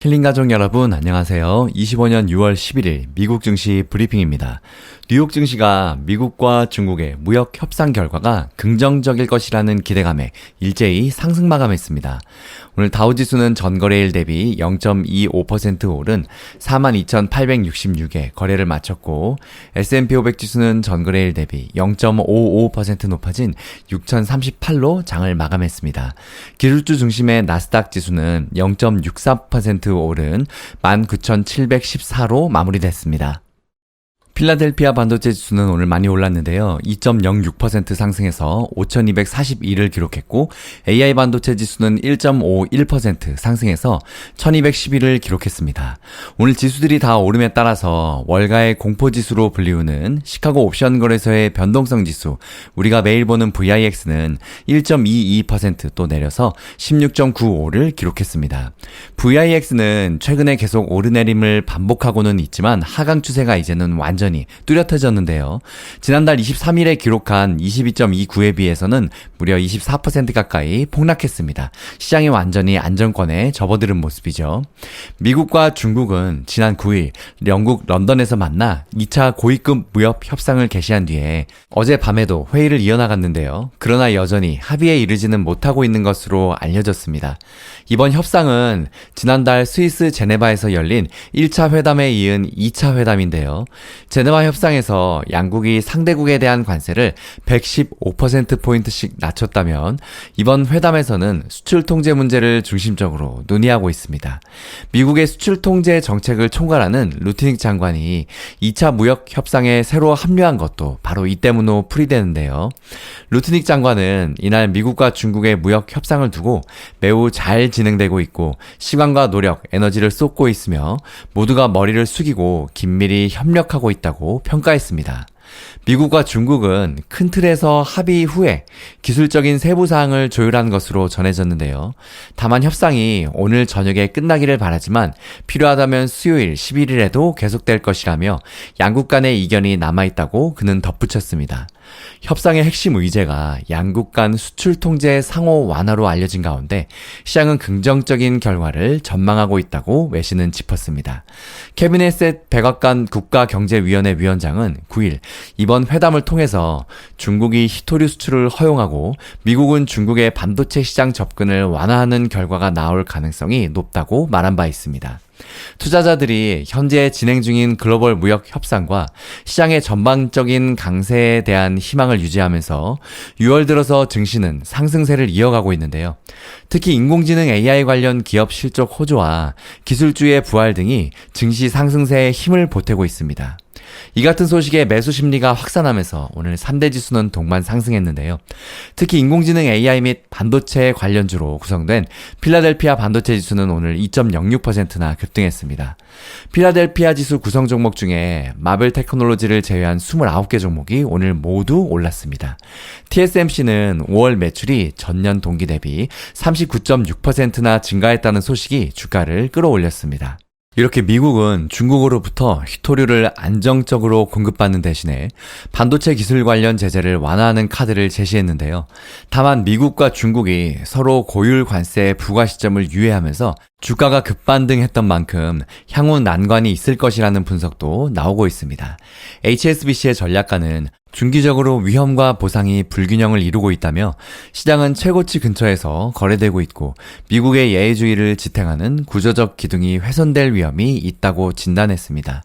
힐링 가족 여러분 안녕하세요. 25년 6월 11일 미국 증시 브리핑입니다. 뉴욕 증시가 미국과 중국의 무역 협상 결과가 긍정적일 것이라는 기대감에 일제히 상승 마감했습니다. 오늘 다우지수는 전거래일 대비 0.25% 오른 42,866에 거래를 마쳤고 S&P 500 지수는 전거래일 대비 0.55% 높아진 6,038로 장을 마감했습니다. 기술주 중심의 나스닥 지수는 0.64% 오른 19,714로 마무리됐습니다. 필라델피아 반도체 지수는 오늘 많이 올랐는데요. 2.06% 상승해서 5,241을 기록했고 AI 반도체 지수는 1.51% 상승해서 1,211을 기록했습니다. 오늘 지수들이 다 오름에 따라서 월가의 공포지수로 불리우는 시카고 옵션 거래소의 변동성 지수, 우리가 매일 보는 VIX는 1.22% 또 내려서 16.95를 기록했습니다. VIX는 최근에 계속 오르내림을 반복하고는 있지만 하강 추세가 이제는 완전히 뚜렷해졌는데요. 지난달 23일에 기록한 22.29에 비해서는 무려 24% 가까이 폭락했습니다. 시장이 완전히 안정권에 접어드는 모습이죠. 미국과 중국은 지난 9일 영국 런던에서 만나 2차 고위급 무역 협상을 개시한 뒤에 어제 밤에도 회의를 이어나갔는데요. 그러나 여전히 합의에 이르지는 못하고 있는 것으로 알려졌습니다. 이번 협상은 지난달 스위스 제네바에서 열린 1차 회담에 이은 2차 회담인데요. 제네바 협상에서 양국이 상대국에 대한 관세를 115%포인트씩 낮췄다면 이번 회담에서는 수출 통제 문제를 중심적으로 논의하고 있습니다. 미국의 수출 통제 정책을 총괄하는 루트닉 장관이 2차 무역 협상에 새로 합류한 것도 바로 이 때문으로 풀이되는데요. 루트닉 장관은 이날 미국과 중국의 무역 협상을 두고 매우 잘 진행되고 있고 시간과 노력, 에너지를 쏟고 있으며 모두가 머리를 숙이고 긴밀히 협력하고 있다고 평가했습니다. 미국과 중국은 큰 틀에서 합의 후에 기술적인 세부 사항을 조율한 것으로 전해졌는데요. 다만 협상이 오늘 저녁에 끝나기를 바라지만 필요하다면 수요일 11일에도 계속될 것이라며 양국 간의 이견이 남아있다고 그는 덧붙였습니다. 협상의 핵심 의제가 양국 간 수출 통제 상호 완화로 알려진 가운데 시장은 긍정적인 결과를 전망하고 있다고 외신은 짚었습니다. 케빈 셋 백악관 국가경제위원회 위원장은 9일 이번 회담을 통해서 중국이 히토류 수출을 허용하고 미국은 중국의 반도체 시장 접근을 완화하는 결과가 나올 가능성이 높다고 말한 바 있습니다. 투자자들이 현재 진행 중인 글로벌 무역 협상과 시장의 전반적인 강세에 대한 희망을 유지하면서 6월 들어서 증시는 상승세를 이어가고 있는데요. 특히 인공지능 AI 관련 기업 실적 호조와 기술주의 부활 등이 증시 상승세에 힘을 보태고 있습니다. 이 같은 소식에 매수 심리가 확산하면서 오늘 3대 지수는 동반 상승했는데요. 특히 인공지능 AI 및 반도체 관련주로 구성된 필라델피아 반도체 지수는 오늘 2.06%나 급등했습니다. 필라델피아 지수 구성 종목 중에 마블 테크놀로지를 제외한 29개 종목이 오늘 모두 올랐습니다. TSMC는 5월 매출이 전년 동기 대비 39.6%나 증가했다는 소식이 주가를 끌어올렸습니다. 이렇게 미국은 중국으로부터 히토류를 안정적으로 공급받는 대신에 반도체 기술 관련 제재를 완화하는 카드를 제시했는데요. 다만 미국과 중국이 서로 고율 관세 부과 시점을 유예하면서 주가가 급반등했던 만큼 향후 난관이 있을 것이라는 분석도 나오고 있습니다. HSBC의 전략가는 중기적으로 위험과 보상이 불균형을 이루고 있다며 시장은 최고치 근처에서 거래되고 있고 미국의 예외주의를 지탱하는 구조적 기둥이 훼손될 위험이 있다고 진단했습니다.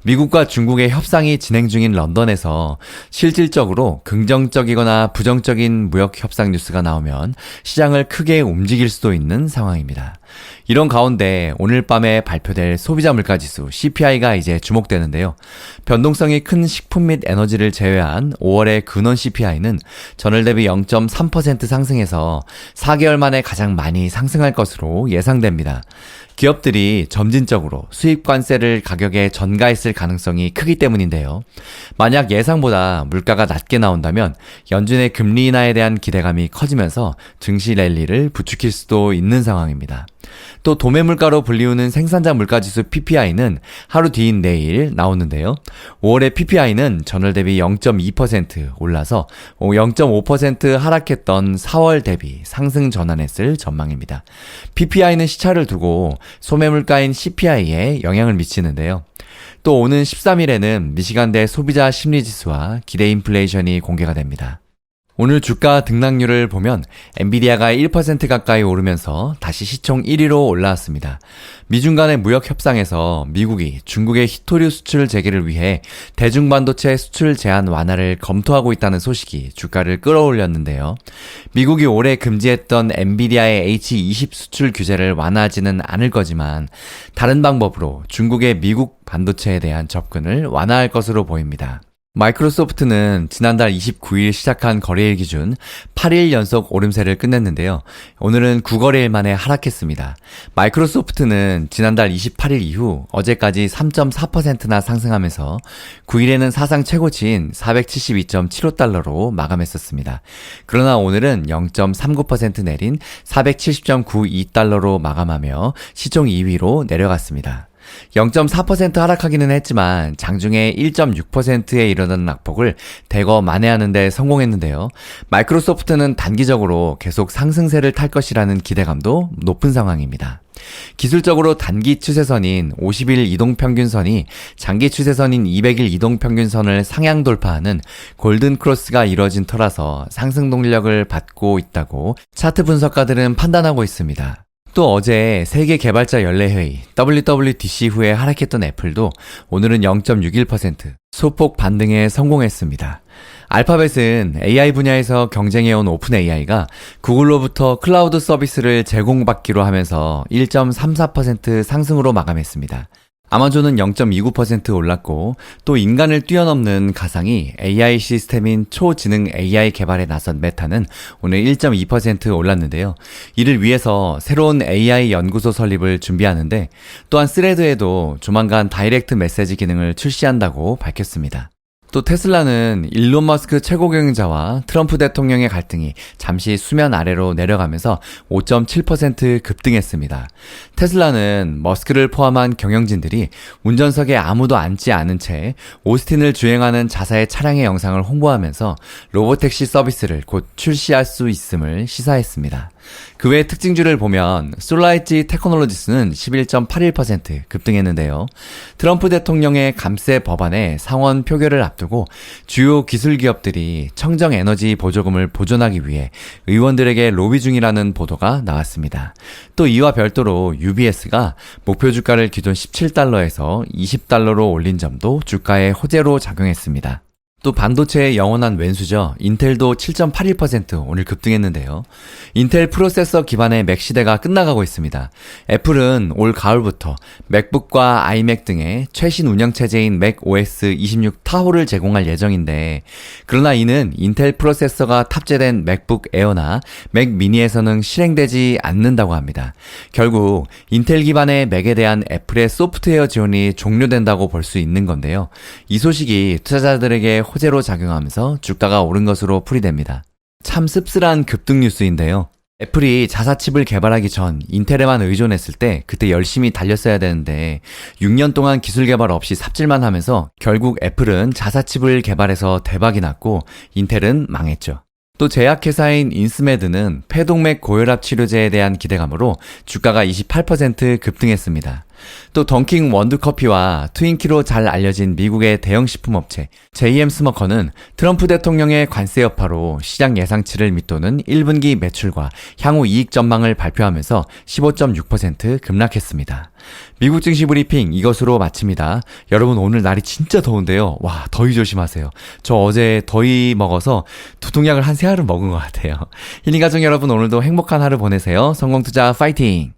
미국과 중국의 협상이 진행 중인 런던에서 실질적으로 긍정적이거나 부정적인 무역 협상 뉴스가 나오면 시장을 크게 움직일 수도 있는 상황입니다. 이런 가운데 오늘 밤에 발표될 소비자 물가지수 CPI가 이제 주목되는데요. 변동성이 큰 식품 및 에너지를 제외한 5월의 근원 CPI는 전월 대비 0.3% 상승해서 4개월 만에 가장 많이 상승할 것으로 예상됩니다. 기업들이 점진적으로 수입 관세를 가격에 전가했을 가능성이 크기 때문인데요. 만약 예상보다 물가가 낮게 나온다면 연준의 금리 인하에 대한 기대감이 커지면서 증시 랠리를 부추길 수도 있는 상황입니다. 또 도매물가로 불리우는 생산자 물가지수 PPI는 하루 뒤인 내일 나오는데요. 5월의 PPI는 전월 대비 0.2% 올라서 0.5% 하락했던 4월 대비 상승 전환했을 전망입니다. PPI는 시차를 두고 소매물가인 CPI에 영향을 미치는데요. 또 오는 13일에는 미시간대 소비자 심리지수와 기대 인플레이션이 공개가 됩니다. 오늘 주가 등락률을 보면 엔비디아가 1% 가까이 오르면서 다시 시총 1위로 올라왔습니다. 미중 간의 무역 협상에서 미국이 중국의 히토류 수출 재개를 위해 대중반도체 수출 제한 완화를 검토하고 있다는 소식이 주가를 끌어올렸는데요. 미국이 올해 금지했던 엔비디아의 H20 수출 규제를 완화하지는 않을 거지만 다른 방법으로 중국의 미국 반도체에 대한 접근을 완화할 것으로 보입니다. 마이크로소프트는 지난달 29일 시작한 거래일 기준 8일 연속 오름세를 끝냈는데요. 오늘은 9거래일 만에 하락했습니다. 마이크로소프트는 지난달 28일 이후 어제까지 3.4%나 상승하면서 9일에는 사상 최고치인 472.75달러로 마감했었습니다. 그러나 오늘은 0.39% 내린 470.92달러로 마감하며 시총 2위로 내려갔습니다. 0.4% 하락하기는 했지만 장중에 1.6%에 이르는 낙폭을 대거 만회하는 데 성공했는데요. 마이크로소프트는 단기적으로 계속 상승세를 탈 것이라는 기대감도 높은 상황입니다. 기술적으로 단기 추세선인 50일 이동평균선이 장기 추세선인 200일 이동평균선을 상향 돌파하는 골든 크로스가 이뤄진 터라서 상승 동력을 받고 있다고 차트 분석가들은 판단하고 있습니다. 또 어제 세계 개발자 연례회의 WWDC 후에 하락했던 애플도 오늘은 0.61% 소폭 반등에 성공했습니다. 알파벳은 AI 분야에서 경쟁해온 오픈 AI가 구글로부터 클라우드 서비스를 제공받기로 하면서 1.34% 상승으로 마감했습니다. 아마존은 0.29% 올랐고 또 인간을 뛰어넘는 가상이 AI 시스템인 초지능 AI 개발에 나선 메타는 오늘 1.2% 올랐는데요. 이를 위해서 새로운 AI 연구소 설립을 준비하는데 또한 스레드에도 조만간 다이렉트 메시지 기능을 출시한다고 밝혔습니다. 또 테슬라는 일론 머스크 최고 경영자와 트럼프 대통령의 갈등이 잠시 수면 아래로 내려가면서 5.7% 급등했습니다. 테슬라는 머스크를 포함한 경영진들이 운전석에 아무도 앉지 않은 채 오스틴을 주행하는 자사의 차량의 영상을 홍보하면서 로보택시 서비스를 곧 출시할 수 있음을 시사했습니다. 그 외 특징주를 보면 솔라이지 테크놀로지스는 11.81% 급등했는데요. 트럼프 대통령의 감세 법안의 상원 표결을 앞두고 주요 기술 기업들이 청정 에너지 보조금을 보존하기 위해 의원들에게 로비 중이라는 보도가 나왔습니다. 또 이와 별도로 UBS가 목표 주가를 기존 17달러에서 20달러로 올린 점도 주가에 호재로 작용했습니다. 또 반도체의 영원한 왼수죠. 인텔도 7.81% 오늘 급등했는데요. 인텔 프로세서 기반의 맥 시대가 끝나가고 있습니다. 애플은 올 가을부터 맥북과 아이맥 등의 최신 운영체제인 맥 OS 26 타호를 제공할 예정인데 그러나 이는 인텔 프로세서가 탑재된 맥북 에어나 맥 미니에서는 실행되지 않는다고 합니다. 결국 인텔 기반의 맥에 대한 애플의 소프트웨어 지원이 종료된다고 볼 수 있는 건데요. 이 소식이 투자자들에게 호재로 작용하면서 주가가 오른 것으로 풀이됩니다. 참 씁쓸한 급등 뉴스인데요. 애플이 자사칩을 개발하기 전 인텔에만 의존했을 때 그때 열심히 달렸어야 되는데 6년 동안 기술 개발 없이 삽질만 하면서 결국 애플은 자사칩을 개발해서 대박이 났고 인텔은 망했죠. 또 제약회사인 인스메드는 폐동맥 고혈압 치료제에 대한 기대감으로 주가가 28% 급등했습니다. 또 던킹 원두커피와 트윈키로 잘 알려진 미국의 대형 식품업체 JM 스머커는 트럼프 대통령의 관세 여파로 시장 예상치를 밑도는 1분기 매출과 향후 이익 전망을 발표하면서 15.6% 급락했습니다. 미국 증시 브리핑 이것으로 마칩니다. 여러분 오늘 날이 진짜 더운데요. 와, 더위 조심하세요. 저 어제 더위 먹어서 두통약을 한 3알을 먹은 것 같아요. 힐링가족 여러분 오늘도 행복한 하루 보내세요. 성공투자 파이팅!